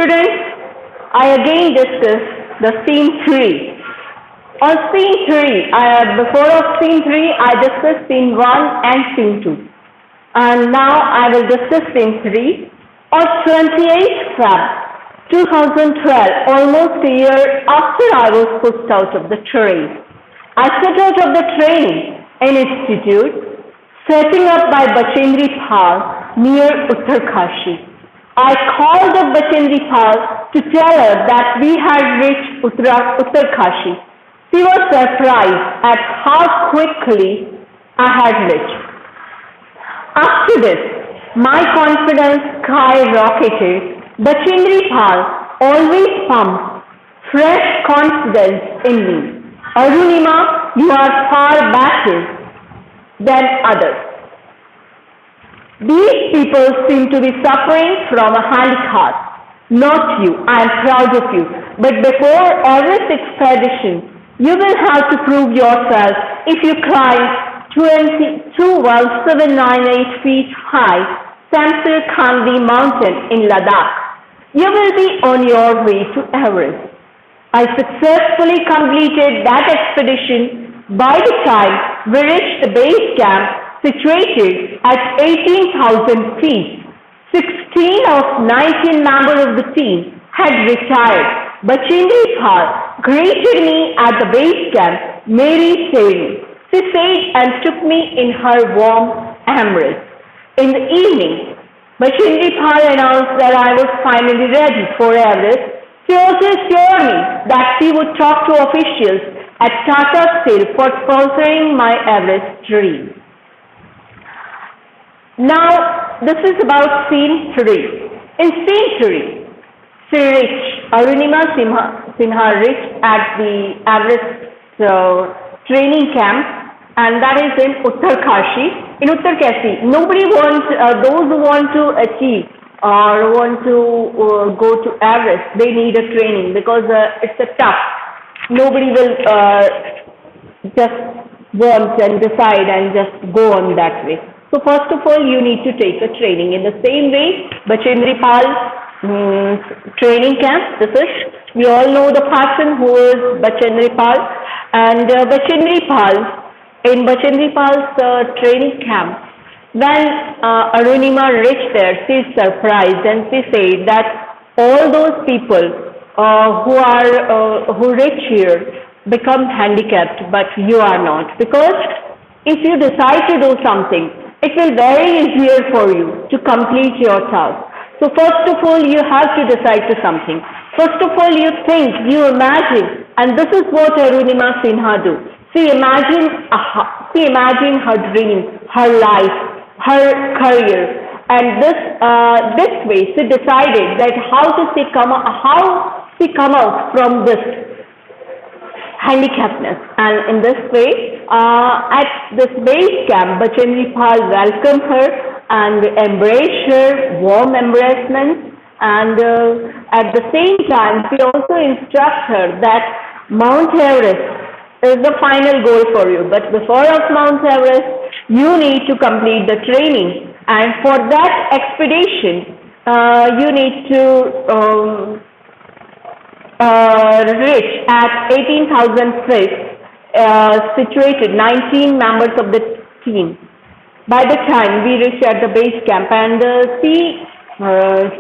Students, I again discuss the scene 3. On scene 3, before of scene 3, I discussed scene 1 and scene 2. And now I will discuss scene 3. On 28th Feb 2012, almost a year after I was pushed out of the train, I set out of the training in institute setting up by Bachendri Pal near Uttarkashi. I called up Bachendri Pal to tell her that we had reached Uttarkashi. She was surprised at how quickly I had reached. After this, my confidence skyrocketed. Bachendri Pal always pumps fresh confidence in me. Arunima, you are far better than others. These people seem to be suffering from a handicap. Not you, I am proud of you. But before Everest expedition, you will have to prove yourself if you climb 22,798 feet high Samsar Khangri mountain in Ladakh. You will be on your way to Everest. I successfully completed that expedition by the time we reached the base camp situated at 18,000 feet. 16 of 19 members of the team had retired. Bachendri Pal greeted me at the base camp, Mary Seri. She stayed and took me in her warm embrace. In the evening, Bachendri Pal announced that I was finally ready for Everest. She also assured me that she would talk to officials at Tata Steel for sponsoring my Everest dream. Now, this is about scene 3. In scene 3, Arunima Sinha reached at the Everest training camp, and that is in Uttarkashi. In Uttarkashi, nobody wants, those who want to achieve or want to go to Everest, they need a training because it's a tough. Nobody will just want and decide and just go on that way. So first of all, you need to take a training. In the same way, Bachendri Pal training camp, this is, we all know the person who is Bachendri Pal, and Bachendri Pal, in Bachendri Pal's training camp, when Arunima reached there, she is surprised and she said that all those people who reach here become handicapped, but you are not. Because if you decide to do something, it will be very easier for you to complete your task. So first of all, you have to decide to something. First of all, you think, you imagine, and this is what Arunima Sinha do. She imagined her dream, her life, her career, and this way she decided that how she come out from this handicappedness. And in this way, at this base camp, Bachendri Pal welcomed her and embraced her, warm embracement, and at the same time, she also instructed her that Mount Everest is the final goal for you. But before of Mount Everest, you need to complete the training. And for that expedition, you need to reach at 18,000 feet, situated 19 members of the team. By the time we reached at the base camp, and she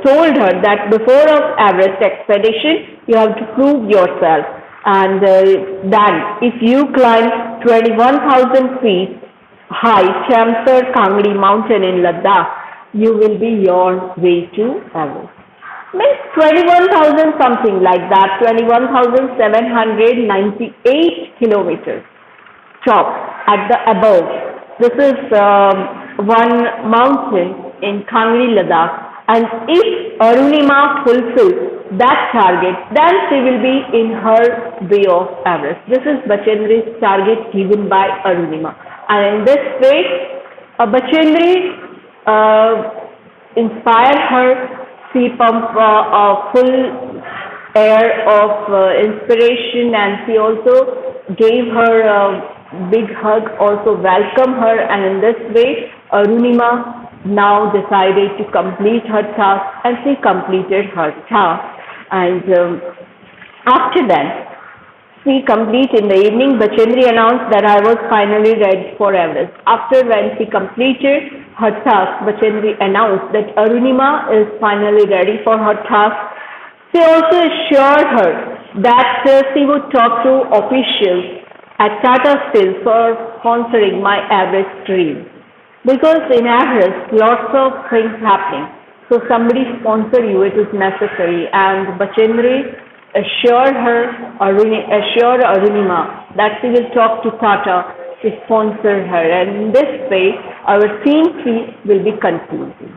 told her that before of Everest expedition, you have to prove yourself. And then if you climb 21,000 feet high Samsar Khangri mountain in Ladakh, you will be your way to Everest. Means 21,000 something like that, 21,798 kilometers top at the above. This is one mountain in Khangri, Ladakh. And if Arunima fulfills that target, then she will be in her way of Everest. This is Bachendri's target given by Arunima. And in this way, Bachendri inspired her. She pumped full air of inspiration, and she also gave her a big hug, also welcomed her, and in this way Arunima now decided to complete her task, and she completed her task. And after that, she completed in the evening. Bachendri announced that I was finally ready for Everest. After when she completed her task, Bachendri announced that Arunima is finally ready for her task. She also assured her that she would talk to officials at Tata Steel for sponsoring my Everest dream. Because in Everest, lots of things happening. So somebody sponsor you, it is necessary. And Bachendri assured Arunima that she will talk to Tata to sponsor her. And in this way, our scene 3 will be concluded.